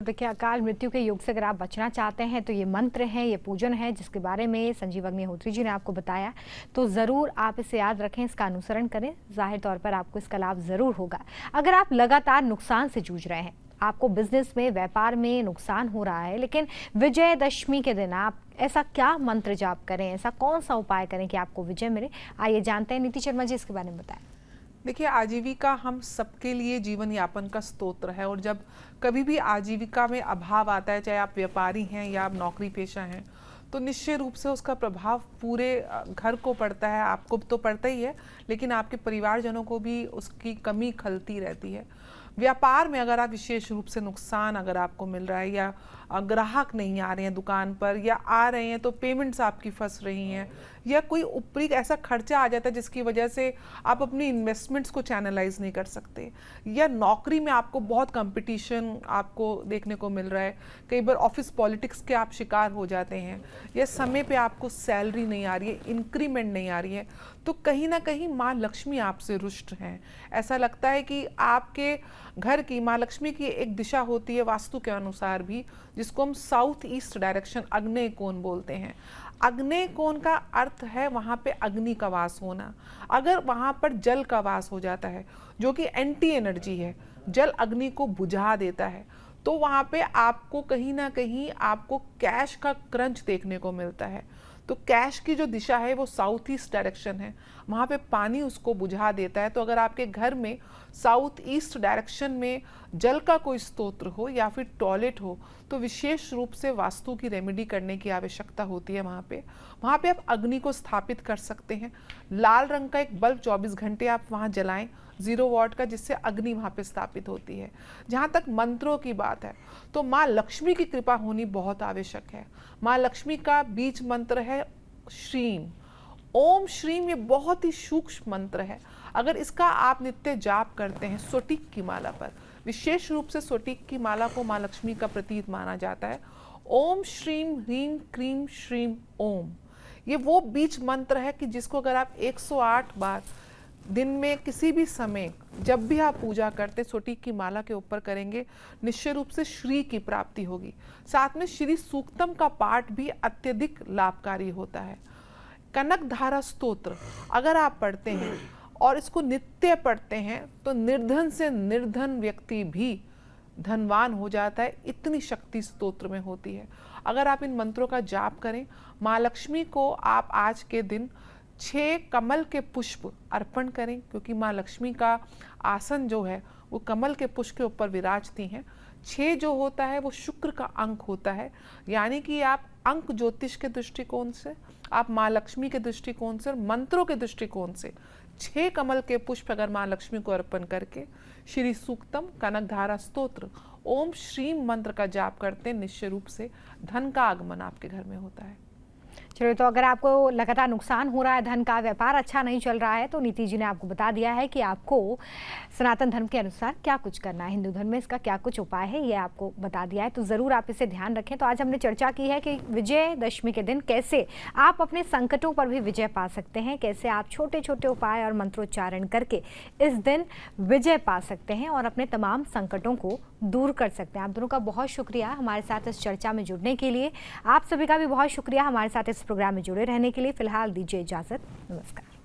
देखिए, अकाल मृत्यु के योग से अगर आप बचना चाहते हैं तो ये मंत्र हैं, ये पूजन है जिसके बारे में संजीव अग्निहोत्री जी ने आपको बताया, तो ज़रूर आप इसे याद रखें, इसका अनुसरण करें। जाहिर तौर पर आपको इसका लाभ ज़रूर होगा। अगर आप लगातार नुकसान से जूझ रहे हैं, आपको बिजनेस में, व्यापार में नुकसान हो रहा है, लेकिन विजयदशमी के दिन आप ऐसा क्या मंत्र जाप करें, ऐसा कौन सा उपाय करें कि आपको विजय मिले? आइए जानते हैं। नीति शर्मा जी इसके बारे में बताएं। देखिए, आजीविका हम सबके लिए जीवन यापन का स्तोत्र है और जब कभी भी आजीविका में अभाव आता है, चाहे आप व्यापारी हैं या आप नौकरी पेशा हैं, तो निश्चय रूप से उसका प्रभाव पूरे घर को पड़ता है। आपको तो पड़ता ही है, लेकिन आपके परिवारजनों को भी उसकी कमी खलती रहती है। व्यापार में अगर आप विशेष रूप से नुकसान अगर आपको मिल रहा है, या ग्राहक नहीं आ रहे हैं दुकान पर, या आ रहे हैं तो पेमेंट्स आपकी फंस रही हैं, या कोई ऊपरी ऐसा खर्चा आ जाता है जिसकी वजह से आप अपनी इन्वेस्टमेंट्स को चैनलाइज नहीं कर सकते, या नौकरी में आपको बहुत कंपटीशन आपको देखने को मिल रहा है, कई बार ऑफिस पॉलिटिक्स के आप शिकार हो जाते हैं, या समय पे आपको सैलरी नहीं आ रही है, इंक्रीमेंट नहीं आ रही है, तो कहीं ना कहीं माँ लक्ष्मी आपसे रुष्ट हैं। ऐसा लगता है कि आपके घर की माँ लक्ष्मी की एक दिशा होती है वास्तु के अनुसार भी, जिसको हम साउथ ईस्ट डायरेक्शन आग्नेय कोण बोलते हैं। आग्नेय कोण का अर्थ है वहाँ पे अग्नि का वास होना। अगर वहाँ पर जल का वास हो जाता है, जो कि एंटी एनर्जी है, जल अग्नि को बुझा देता है, तो वहाँ पे आपको कहीं ना कहीं आपको कैश का क्रंच देखने को मिलता है। तो कैश की जो दिशा है वो साउथ ईस्ट डायरेक्शन है, वहाँ पे पानी उसको बुझा देता है। तो अगर आपके घर में साउथ ईस्ट डायरेक्शन में जल का कोई स्तोत्र हो या फिर टॉयलेट हो, तो विशेष रूप से वास्तु की रेमेडी करने की आवश्यकता होती है। वहाँ पे आप अग्नि को स्थापित कर सकते हैं। लाल रंग का एक बल्ब 24 घंटे आप वहाँ जलाएं, 0 वॉट का, जिससे अग्नि वहाँ पे स्थापित होती है। जहाँ तक मंत्रों की बात है, तो माँ लक्ष्मी की कृपा होनी बहुत आवश्यक है। माँ लक्ष्मी का बीज मंत्र है श्रीम, ओम श्रीम। ये बहुत ही सूक्ष्म मंत्र है। अगर इसका आप नित्य जाप करते हैं सोटिक की माला पर, विशेष रूप से सोटिक की माला को माँ लक्ष्मी का प्रतीक माना जाता है। ओम श्रीम ह्रीम क्रीम श्रीम ओम, ये वो बीज मंत्र है कि जिसको अगर आप 108 बार दिन में किसी भी समय जब भी आप पूजा करते सोटिक की माला के ऊपर करेंगे, निश्चय रूप से श्री की प्राप्ति होगी। साथ में श्री सूक्तम का पाठ भी अत्यधिक लाभकारी होता है। कनक धारा स्तोत्र अगर आप पढ़ते हैं और इसको नित्य पढ़ते हैं, तो निर्धन से निर्धन व्यक्ति भी धनवान हो जाता है, इतनी शक्ति स्तोत्र में होती है। अगर आप इन मंत्रों का जाप करें, माँ लक्ष्मी को आप आज के दिन 6 कमल के पुष्प अर्पण करें, क्योंकि माँ लक्ष्मी का आसन जो है वो कमल के पुष्प के ऊपर विराजती हैं। 6 जो होता है वो शुक्र का अंक होता है, यानी कि आप अंक ज्योतिष के दृष्टिकोण से, आप माँ लक्ष्मी के दृष्टिकोण से और मंत्रों के दृष्टिकोण से 6 कमल के पुष्प अगर माँ लक्ष्मी को अर्पण करके श्री सूक्तम कनक धारा स्तोत्र ओम श्रीम मंत्र का जाप करते हैं, निश्चय रूप से धन का आगमन आपके घर में होता है। चलिए, तो अगर आपको लगातार नुकसान हो रहा है, धन का व्यापार अच्छा नहीं चल रहा है, तो नीति जी ने आपको बता दिया है कि आपको सनातन धर्म के अनुसार क्या कुछ करना है, हिंदू धर्म में इसका क्या कुछ उपाय है, ये आपको बता दिया है। तो ज़रूर आप इसे ध्यान रखें। तो आज हमने चर्चा की है कि विजयदशमी के दिन कैसे आप अपने संकटों पर भी विजय पा सकते हैं, कैसे आप छोटे छोटे उपाय और मंत्रोच्चारण करके इस दिन विजय पा सकते हैं और अपने तमाम संकटों को दूर कर सकते हैं। आप दोनों का बहुत शुक्रिया हमारे साथ इस चर्चा में जुड़ने के लिए। आप सभी का भी बहुत शुक्रिया हमारे साथ इस प्रोग्राम में जुड़े रहने के लिए। फिलहाल दीजिए इजाज़त, नमस्कार।